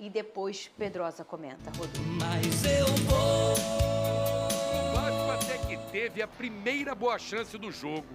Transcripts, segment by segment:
e depois Pedrosa comenta. Rodrigo. Mas eu vou. O Vasco até que teve a primeira boa chance do jogo.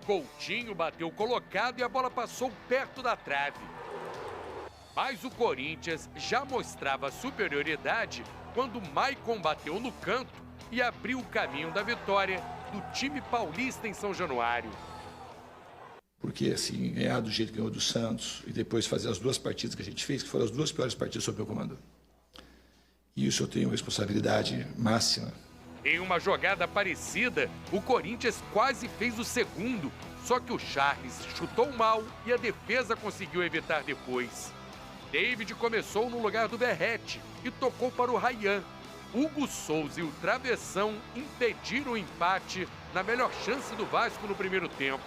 Coutinho bateu colocado e a bola passou perto da trave. Mas o Corinthians já mostrava superioridade quando Maicon bateu no canto e abriu o caminho da vitória do time paulista em São Januário. Porque, assim, ganhar do jeito que ganhou do Santos e depois fazer as duas partidas que a gente fez, que foram as duas piores partidas sob meu comando. E isso eu tenho responsabilidade máxima. Em uma jogada parecida, o Corinthians quase fez o segundo, só que o Charles chutou mal e a defesa conseguiu evitar depois. David começou no lugar do Verrete e tocou para o Ryan. Hugo Souza e o Travessão impediram o empate na melhor chance do Vasco no primeiro tempo.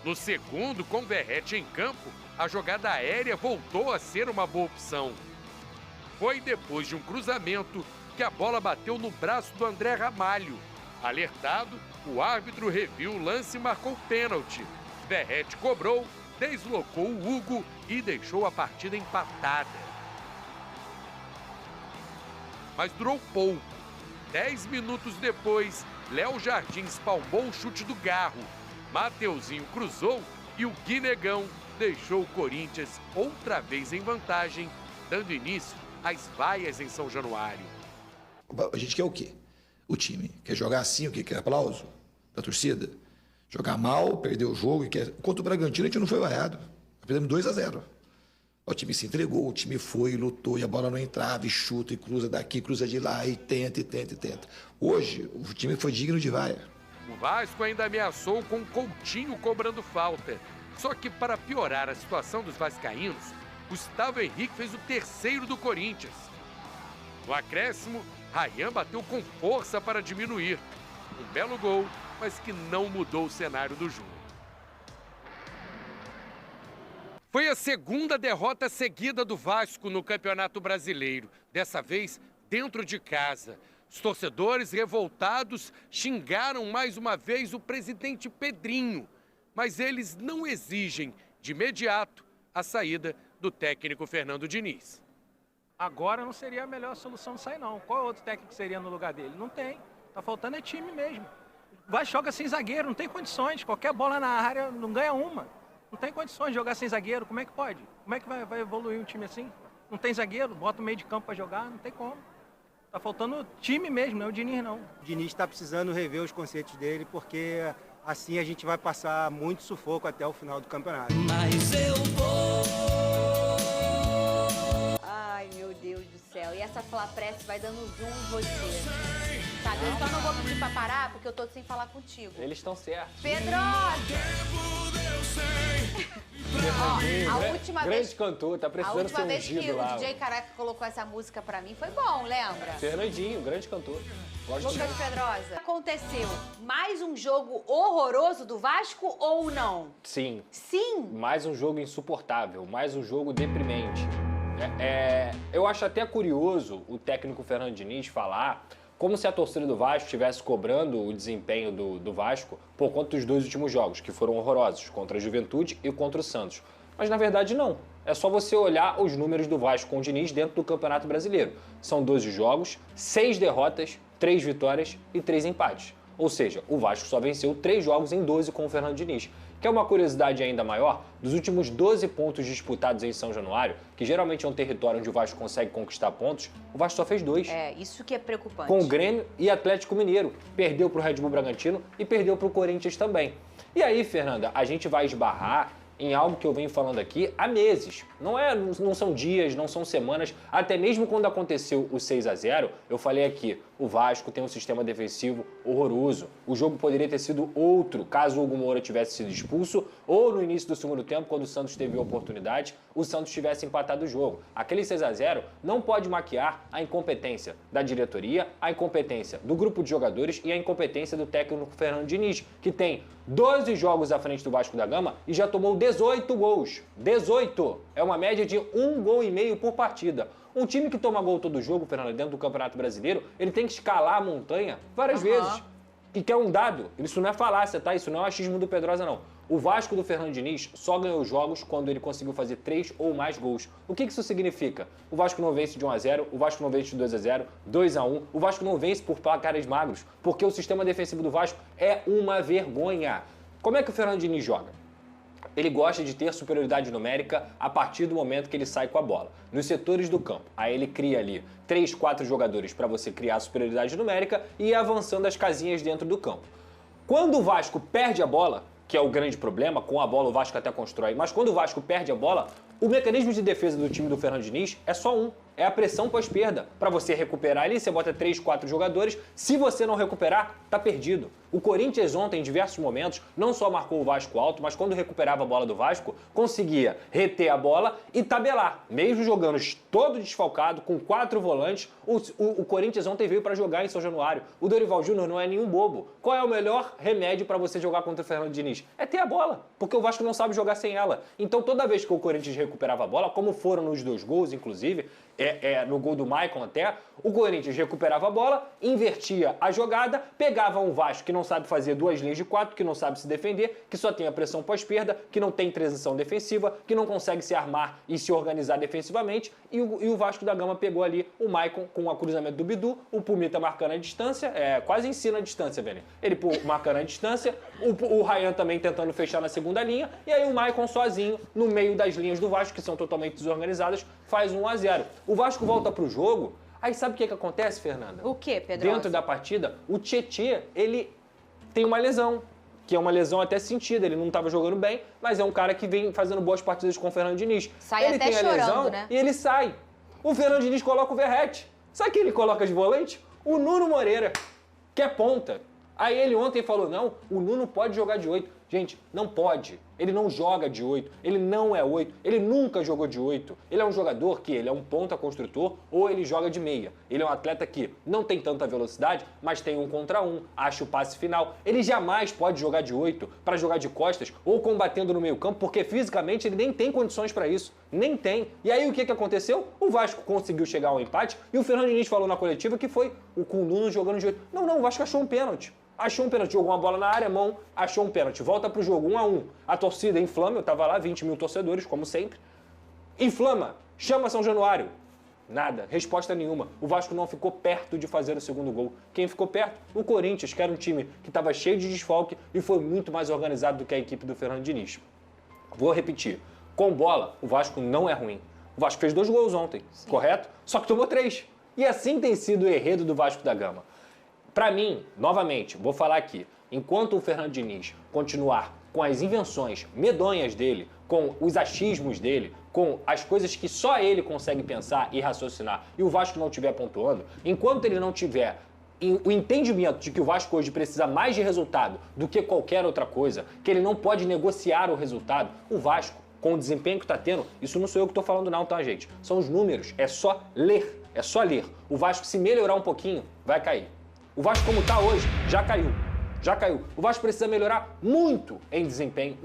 No segundo, com o Verrete em campo, a jogada aérea voltou a ser uma boa opção. Foi depois de um cruzamento que a bola bateu no braço do André Ramalho. Alertado, o árbitro reviu o lance e marcou pênalti. Verrete cobrou, deslocou o Hugo e deixou a partida empatada. Mas durou pouco. 10 minutos depois, Léo Jardim espalmou o chute do Garro. Mateuzinho cruzou e o Guinegão deixou o Corinthians outra vez em vantagem, dando início às vaias em São Januário. A gente quer o quê? O time quer jogar assim, o quê? Quer aplauso da torcida? Jogar mal, perder o jogo e quer... Contra o Bragantino a gente não foi vaiado. Perdemos 2-0. O time se entregou, o time foi, lutou e a bola não entrava, e chuta, e cruza daqui, cruza de lá, e tenta, e tenta, e tenta. Hoje, o time foi digno de vaia. O Vasco ainda ameaçou com Coutinho cobrando falta. Só que para piorar a situação dos vascaínos, Gustavo Henrique fez o terceiro do Corinthians. No acréscimo, Ryan bateu com força para diminuir. Um belo gol, mas que não mudou o cenário do jogo. Foi a segunda derrota seguida do Vasco no Campeonato Brasileiro, dessa vez dentro de casa. Os torcedores revoltados xingaram mais uma vez o presidente Pedrinho, mas eles não exigem de imediato a saída do técnico Fernando Diniz. Agora não seria a melhor solução de sair, não. Qual outro técnico seria no lugar dele? Não tem. Tá faltando é time mesmo. Vai joga sem zagueiro, não tem condições. Qualquer bola na área não ganha uma. Não tem condições de jogar sem zagueiro. Como é que pode? Como é que vai evoluir um time assim? Não tem zagueiro, bota o meio de campo para jogar, não tem como. Tá faltando time mesmo, não é o Diniz, não. O Diniz está precisando rever os conceitos dele, porque assim a gente vai passar muito sufoco até o final do campeonato. Mas eu vou. Ai, meu Deus do céu. E essa Flapress vai dando zoom em você. Sabe, eu só não vou pedir pra parar, porque eu tô sem falar contigo. Eles estão certos. Pedrosa! Ó, a última Grande vez... cantor, tá A precisando última ser vez que ungido o lá. DJ Caraca colocou essa música pra mim foi bom, lembra? Fernandinho, grande cantor. Gosto Lucas de... Pedrosa. Aconteceu mais um jogo horroroso do Vasco ou não? Sim. Sim? Mais um jogo insuportável, mais um jogo deprimente. Eu acho até curioso o técnico Fernando Diniz falar como se a torcida do Vasco estivesse cobrando o desempenho do Vasco por conta dos dois últimos jogos, que foram horrorosos, contra a Juventude e contra o Santos. Mas na verdade não. É só você olhar os números do Vasco com o Diniz dentro do Campeonato Brasileiro. São 12 jogos, 6 derrotas, 3 vitórias e 3 empates. Ou seja, o Vasco só venceu 3 jogos em 12 com o Fernando Diniz. Quer uma curiosidade ainda maior? Dos últimos 12 pontos disputados em São Januário, que geralmente é um território onde o Vasco consegue conquistar pontos, o Vasco só fez 2. É, isso que é preocupante. Com o Grêmio e Atlético Mineiro. Perdeu para o Red Bull Bragantino e perdeu para o Corinthians também. E aí, Fernanda, a gente vai esbarrar em algo que eu venho falando aqui há meses. Não são dias, não são semanas. Até mesmo quando aconteceu o 6-0, eu falei aqui, o Vasco tem um sistema defensivo horroroso. O jogo poderia ter sido outro, caso o Hugo Moura tivesse sido expulso, ou no início do segundo tempo, quando o Santos teve a oportunidade, o Santos tivesse empatado o jogo. Aquele 6-0 não pode maquiar a incompetência da diretoria, a incompetência do grupo de jogadores e a incompetência do técnico Fernando Diniz, que tem 12 jogos à frente do Vasco da Gama e já tomou 18 gols. 18! É uma média de 1,5 gols por partida. Um time que toma gol todo jogo, Fernando, dentro do Campeonato Brasileiro, ele tem que escalar a montanha várias vezes. E que é um dado, isso não é falácia, tá? Isso não é achismo do Pedrosa, não. O Vasco do Fernando Diniz só ganhou jogos quando ele conseguiu fazer 3 ou mais gols. O que isso significa? O Vasco não vence de 1-0, o Vasco não vence de 2-0, 2-1, o Vasco não vence por placares magros, porque o sistema defensivo do Vasco é uma vergonha. Como é que o Fernando Diniz joga? Ele gosta de ter superioridade numérica a partir do momento que ele sai com a bola, nos setores do campo. Aí ele cria ali 3, 4 jogadores para você criar superioridade numérica e ir avançando as casinhas dentro do campo. Quando o Vasco perde a bola, que é o grande problema, com a bola o Vasco até constrói, mas quando o Vasco perde a bola, o mecanismo de defesa do time do Fernando Diniz é só um, é a pressão pós-perda. Para você recuperar ali, você bota 3, 4 jogadores, se você não recuperar, tá perdido. O Corinthians ontem, em diversos momentos, não só marcou o Vasco alto, mas quando recuperava a bola do Vasco, conseguia reter a bola e tabelar. Mesmo jogando todo desfalcado, com 4 volantes, o Corinthians ontem veio para jogar em São Januário. O Dorival Júnior não é nenhum bobo. Qual é o melhor remédio para você jogar contra o Fernando Diniz? É ter a bola, porque o Vasco não sabe jogar sem ela. Então toda vez que o Corinthians recuperava a bola, como foram nos 2 gols, inclusive, no gol do Maicon até, o Corinthians recuperava a bola, invertia a jogada, pegava um Vasco que não sabe fazer 2 linhas de 4, que não sabe se defender, que só tem a pressão pós-perda, que não tem transição defensiva, que não consegue se armar e se organizar defensivamente, e o Vasco da Gama pegou ali o Maicon com o cruzamento do Bidu, o Pumita marcando a distância, quase ensina a distância, velho. Ele marcando a distância, o Ryan também tentando fechar na segunda linha, e aí o Maicon sozinho, no meio das linhas do Vasco, que são totalmente desorganizadas, faz 1-0. O Vasco volta pro jogo, aí sabe o que acontece, Fernanda? O que, Pedro? Dentro da partida, o Tietê, ele tem uma lesão, que é uma lesão até sentida, ele não estava jogando bem, mas é um cara que vem fazendo boas partidas com o Fernando Diniz. Sai ele até tem a chorando, lesão, né? E ele sai. O Fernando Diniz coloca o Verratti. Sabe quem ele coloca de volante? O Nuno Moreira, que é ponta. Aí ele ontem falou, não, o Nuno pode jogar de 8. Gente, não pode. Ele não joga de 8, ele não é 8, ele nunca jogou de 8. Ele é um jogador que ele é um ponta construtor ou ele joga de meia. Ele é um atleta que não tem tanta velocidade, mas tem 1 contra 1, acha o passe final. Ele jamais pode jogar de 8 para jogar de costas ou combatendo no meio campo, porque fisicamente ele nem tem condições para isso. Nem tem. E aí o que aconteceu? O Vasco conseguiu chegar ao empate e o Fernando Diniz falou na coletiva que foi com o Nuno jogando de 8. Não, o Vasco achou um pênalti. Achou um pênalti, jogou uma bola na área, mão, achou um pênalti. Volta pro jogo, 1-1. A torcida inflama, eu tava lá, 20 mil torcedores, como sempre. Inflama, chama São Januário. Nada, resposta nenhuma. O Vasco não ficou perto de fazer o segundo gol. Quem ficou perto? O Corinthians, que era um time que estava cheio de desfalque e foi muito mais organizado do que a equipe do Fernando Diniz. Vou repetir, com bola, o Vasco não é ruim. O Vasco fez 2 gols ontem, sim, correto? Só que tomou 3. E assim tem sido o enredo do Vasco da Gama. Para mim, novamente, vou falar aqui, enquanto o Fernando Diniz continuar com as invenções medonhas dele, com os achismos dele, com as coisas que só ele consegue pensar e raciocinar, e o Vasco não estiver pontuando, enquanto ele não tiver o entendimento de que o Vasco hoje precisa mais de resultado do que qualquer outra coisa, que ele não pode negociar o resultado, o Vasco, com o desempenho que está tendo, isso não sou eu que estou falando não, tá, gente? São os números, é só ler, é só ler. O Vasco, se melhorar um pouquinho, vai cair. O Vasco, como está hoje, já caiu. Já caiu. O Vasco precisa melhorar muito em desempenho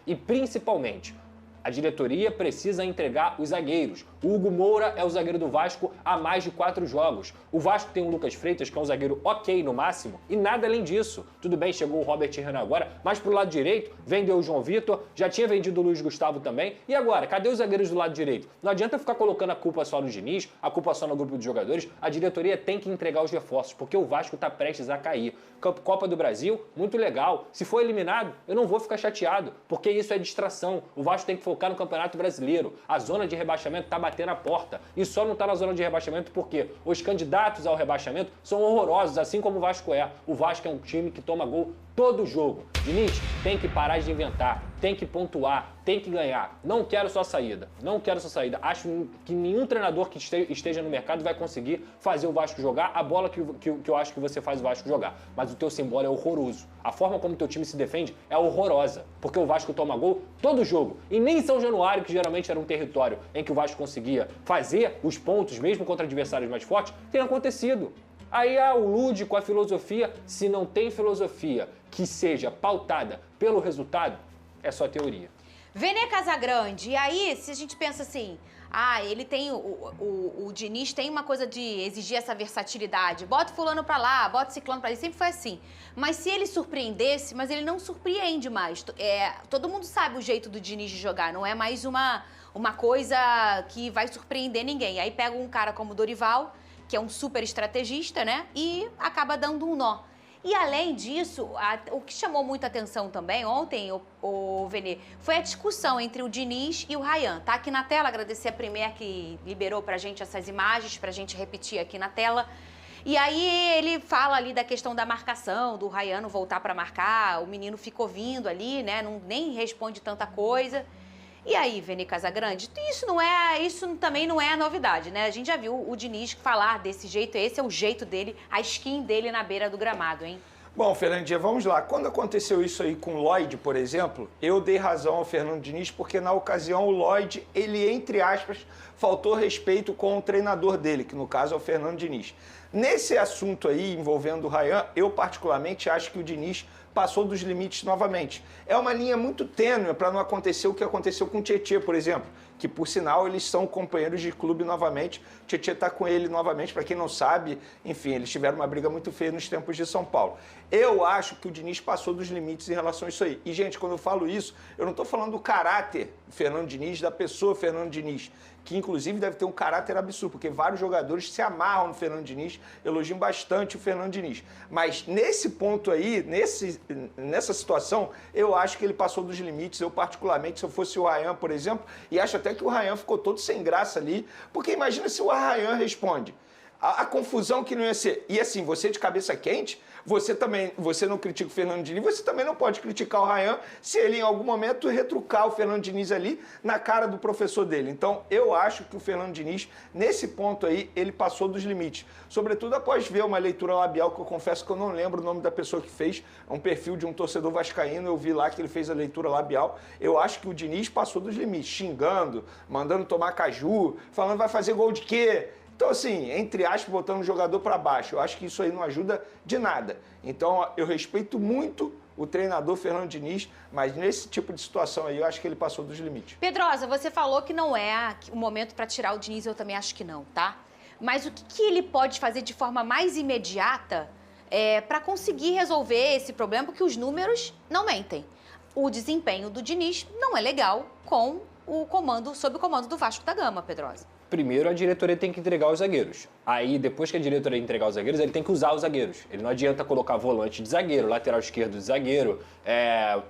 e principalmente a diretoria precisa entregar os zagueiros. O Hugo Moura é o zagueiro do Vasco há mais de 4 jogos. O Vasco tem o Lucas Freitas, que é um zagueiro ok no máximo, e nada além disso. Tudo bem, chegou o Robert Renan agora, mas pro lado direito vendeu o João Vitor, já tinha vendido o Luiz Gustavo também. E agora, cadê os zagueiros do lado direito? Não adianta ficar colocando a culpa só no Diniz, a culpa só no grupo de jogadores. A diretoria tem que entregar os reforços, porque o Vasco está prestes a cair. Copa do Brasil, muito legal. Se for eliminado, eu não vou ficar chateado, porque isso é distração. O Vasco tem que focar no Campeonato Brasileiro. A zona de rebaixamento está batendo a porta. E só não está na zona de rebaixamento porque os candidatos ao rebaixamento são horrorosos, assim como o Vasco é. O Vasco é um time que toma gol todo jogo. Diniz, tem que parar de inventar, tem que pontuar, tem que ganhar. Não quero sua saída, não quero sua saída. Acho que nenhum treinador que esteja no mercado vai conseguir fazer o Vasco jogar a bola que eu acho que você faz o Vasco jogar. Mas o teu simbolo é horroroso. A forma como o teu time se defende é horrorosa, porque o Vasco toma gol todo jogo. E nem São Januário, que geralmente era um território em que o Vasco conseguia fazer os pontos, mesmo contra adversários mais fortes, tem acontecido. Aí o lúdico, a filosofia, se não tem filosofia que seja pautada pelo resultado, é só teoria. Vene Casagrande, e aí, se a gente pensa assim, ele tem, o Diniz tem uma coisa de exigir essa versatilidade. Bota fulano pra lá, bota ciclano pra lá, sempre foi assim. Mas se ele surpreendesse, mas ele não surpreende mais. Todo mundo sabe o jeito do Diniz de jogar, não é mais uma coisa que vai surpreender ninguém. Aí pega um cara como o Dorival, que é um super estrategista, né? E acaba dando um nó. E além disso, o que chamou muita atenção também ontem, o Vene, foi a discussão entre o Diniz e o Ryan. Tá aqui na tela, agradecer a Premier que liberou pra gente essas imagens, pra gente repetir aqui na tela. E aí ele fala ali da questão da marcação, do Ryan não voltar pra marcar, o menino ficou vindo ali, né, nem responde tanta coisa. E aí, Vene Casagrande, isso também não é a novidade, né? A gente já viu o Diniz falar desse jeito, esse é o jeito dele, a skin dele na beira do gramado, hein? Bom, Fernandinha, vamos lá. Quando aconteceu isso aí com o Lloyd, por exemplo, eu dei razão ao Fernando Diniz, porque na ocasião o Lloyd, ele, entre aspas, faltou respeito com o treinador dele, que no caso é o Fernando Diniz. Nesse assunto aí, envolvendo o Ryan, eu particularmente acho que o Diniz passou dos limites novamente. É uma linha muito tênue para não acontecer o que aconteceu com o Tietê, por exemplo, que por sinal eles são companheiros de clube novamente. O Tietê está com ele novamente, para quem não sabe, enfim, eles tiveram uma briga muito feia nos tempos de São Paulo. Eu acho que o Diniz passou dos limites em relação a isso aí. E, gente, quando eu falo isso, eu não estou falando do caráter do Fernando Diniz, da pessoa Fernando Diniz, que inclusive deve ter um caráter absurdo, porque vários jogadores se amarram no Fernando Diniz, elogiam bastante o Fernando Diniz. Mas nesse ponto aí, nessa situação, eu acho que ele passou dos limites. Eu, particularmente, se eu fosse o Ryan, por exemplo, e acho até que o Ryan ficou todo sem graça ali, porque imagina se o Ryan responde. A confusão que não ia ser. E assim, você de cabeça quente, você não critica o Fernando Diniz, você também não pode criticar o Ryan se ele em algum momento retrucar o Fernando Diniz ali na cara do professor dele. Então, eu acho que o Fernando Diniz, nesse ponto aí, ele passou dos limites. Sobretudo após ver uma leitura labial, que eu confesso que eu não lembro o nome da pessoa que fez, é um perfil de um torcedor vascaíno, eu vi lá que ele fez a leitura labial. Eu acho que o Diniz passou dos limites, xingando, mandando tomar caju, falando vai fazer gol de quê? Então, assim, entre aspas, botando o jogador para baixo. Eu acho que isso aí não ajuda de nada. Então, eu respeito muito o treinador Fernando Diniz, mas nesse tipo de situação aí, eu acho que ele passou dos limites. Pedrosa, você falou que não é o momento para tirar o Diniz, eu também acho que não, tá? Mas o que ele pode fazer de forma mais imediata para conseguir resolver esse problema? Porque os números não mentem. O desempenho do Diniz não é legal sob o comando do Vasco da Gama, Pedrosa. Primeiro, a diretoria tem que entregar os zagueiros. Aí, depois que a diretoria entregar os zagueiros, ele tem que usar os zagueiros. Ele não adianta colocar volante de zagueiro, lateral esquerdo de zagueiro,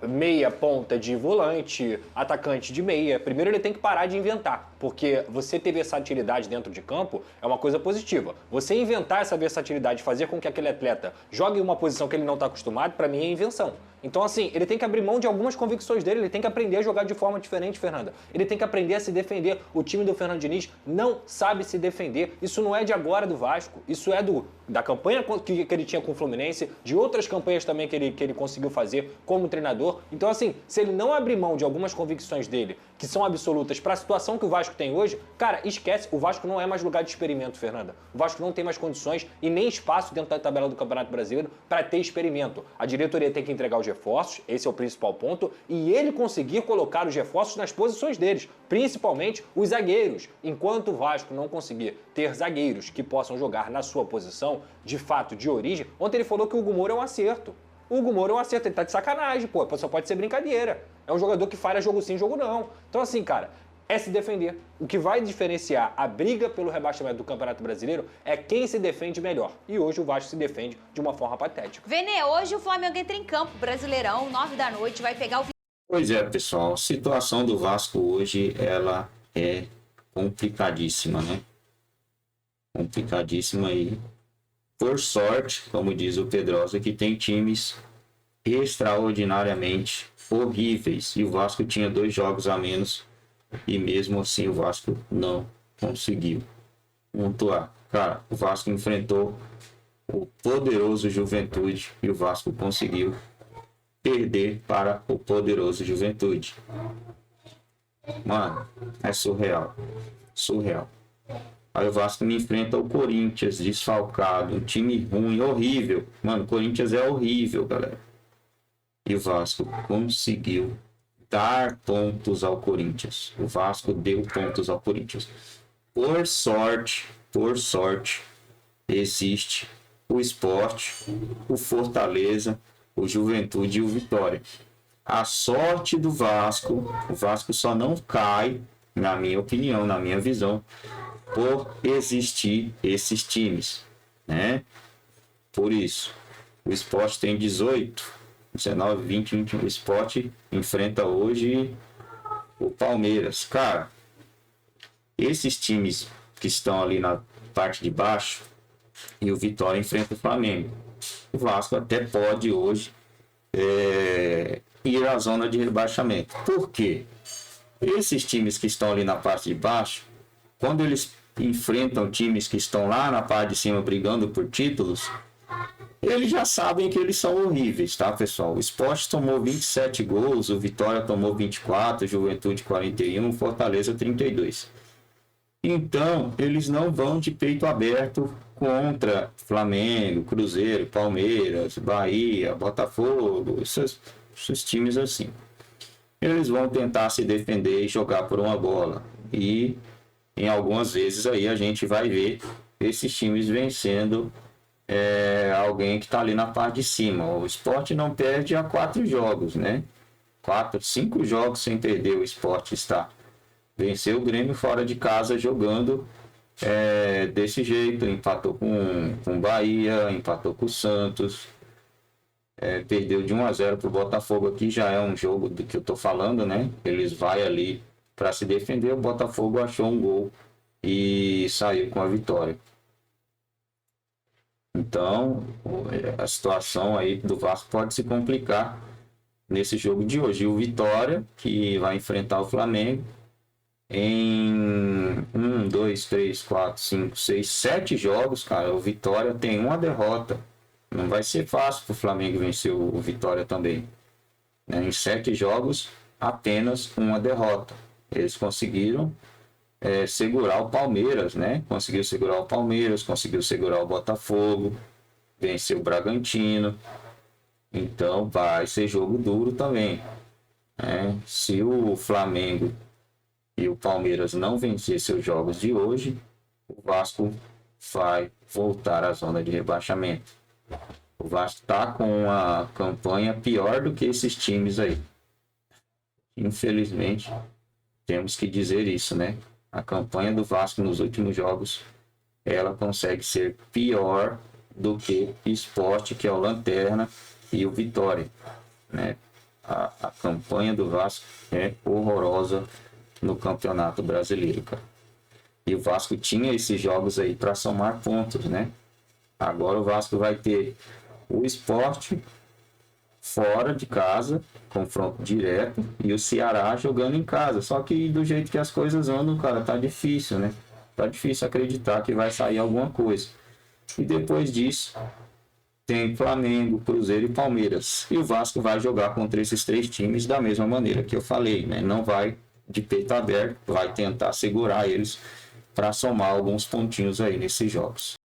meia ponta de volante, atacante de meia. Primeiro, ele tem que parar de inventar, porque você ter versatilidade dentro de campo é uma coisa positiva. Você inventar essa versatilidade, fazer com que aquele atleta jogue em uma posição que ele não está acostumado, para mim é invenção. Então, assim, ele tem que abrir mão de algumas convicções dele, ele tem que aprender a jogar de forma diferente, Fernanda. Ele tem que aprender a se defender. O time do Fernando Diniz não sabe se defender. Isso não é de agora do Vasco, isso é da campanha que ele tinha com o Fluminense, de outras campanhas também que ele conseguiu fazer como treinador. Então, assim, se ele não abrir mão de algumas convicções dele, que são absolutas, para a situação que o Vasco tem hoje, cara, esquece, o Vasco não é mais lugar de experimento, Fernanda. O Vasco não tem mais condições e nem espaço dentro da tabela do Campeonato Brasileiro para ter experimento. A diretoria tem que entregar os reforços, esse é o principal ponto, e ele conseguir colocar os reforços nas posições deles, principalmente os zagueiros. Enquanto o Vasco não conseguir ter zagueiros que possam jogar na sua posição, de fato, de origem, ontem ele falou que o Hugo Moura é um acerto. O Hugo Moura é um acerto, ele tá de sacanagem, pô, só pode ser brincadeira. É um jogador que falha jogo sim, jogo não. Então assim, cara, é se defender. O que vai diferenciar a briga pelo rebaixamento do Campeonato Brasileiro é quem se defende melhor. E hoje o Vasco se defende de uma forma patética. Vene, hoje o Flamengo entra em campo, Brasileirão, 9 da noite, vai pegar o... Pois é, pessoal, a situação do Vasco hoje, ela é complicadíssima, né? Complicadíssima aí. Por sorte, como diz o Pedrosa, que tem times extraordinariamente horríveis. E o Vasco tinha 2 jogos a menos. E mesmo assim o Vasco não conseguiu pontuar. Cara, o Vasco enfrentou o poderoso Juventude. E o Vasco conseguiu perder para o poderoso Juventude. Mano, é surreal. Surreal. Aí o Vasco me enfrenta o Corinthians, desfalcado, um time ruim, horrível. Mano, o Corinthians é horrível, galera. E o Vasco conseguiu dar pontos ao Corinthians. O Vasco deu pontos ao Corinthians. Por sorte, existe o Sport, o Fortaleza, o Juventude e o Vitória. A sorte do Vasco, o Vasco só não cai, na minha opinião, na minha visão, por existir esses times, né? Por isso, o Sport tem 18, 19, 20, 21. O Sport enfrenta hoje o Palmeiras. Cara, esses times que estão ali na parte de baixo e o Vitória enfrenta o Flamengo. O Vasco até pode hoje ir à zona de rebaixamento. Por quê? Esses times que estão ali na parte de baixo, quando eles enfrentam times que estão lá na parte de cima brigando por títulos, eles já sabem que eles são horríveis, tá, pessoal? O Sport tomou 27 gols, o Vitória tomou 24, Juventude 41, Fortaleza 32. Então, eles não vão de peito aberto contra Flamengo, Cruzeiro, Palmeiras, Bahia, Botafogo, esses times assim. Eles vão tentar se defender e jogar por uma bola. E em algumas vezes aí a gente vai ver esses times vencendo alguém que está ali na parte de cima. O Sport não perde há 4 jogos, né? 5 jogos sem perder o Sport está. Venceu o Grêmio fora de casa jogando desse jeito. Empatou com o Bahia, empatou com o Santos. Perdeu de 1-0 para o Botafogo. Aqui já é um jogo do que eu estou falando, né? Eles vão ali para se defender. O Botafogo achou um gol e saiu com a vitória. Então, a situação aí do Vasco pode se complicar nesse jogo de hoje. E o Vitória, que vai enfrentar o Flamengo, em 7 jogos, cara, o Vitória tem uma derrota. Não vai ser fácil para o Flamengo vencer o Vitória também. Né? Em 7 jogos, apenas uma derrota. Eles conseguiram segurar o Palmeiras, né? Conseguiu segurar o Palmeiras, conseguiu segurar o Botafogo, venceu o Bragantino. Então vai ser jogo duro também. Né? Se o Flamengo e o Palmeiras não vencer seus jogos de hoje, o Vasco vai voltar à zona de rebaixamento. O Vasco está com uma campanha pior do que esses times aí. Infelizmente, temos que dizer isso, né? A campanha do Vasco nos últimos jogos, ela consegue ser pior do que o Sport, que é o Lanterna, e o Vitória, né? A campanha do Vasco é horrorosa no Campeonato Brasileiro, cara. E o Vasco tinha esses jogos aí para somar pontos, né? Agora o Vasco vai ter o Sport fora de casa, confronto direto, e o Ceará jogando em casa. Só que do jeito que as coisas andam, cara, tá difícil, né? Tá difícil acreditar que vai sair alguma coisa. E depois disso, tem Flamengo, Cruzeiro e Palmeiras. E o Vasco vai jogar contra esses 3 times da mesma maneira que eu falei, né? Não vai de peito aberto, vai tentar segurar eles para somar alguns pontinhos aí nesses jogos.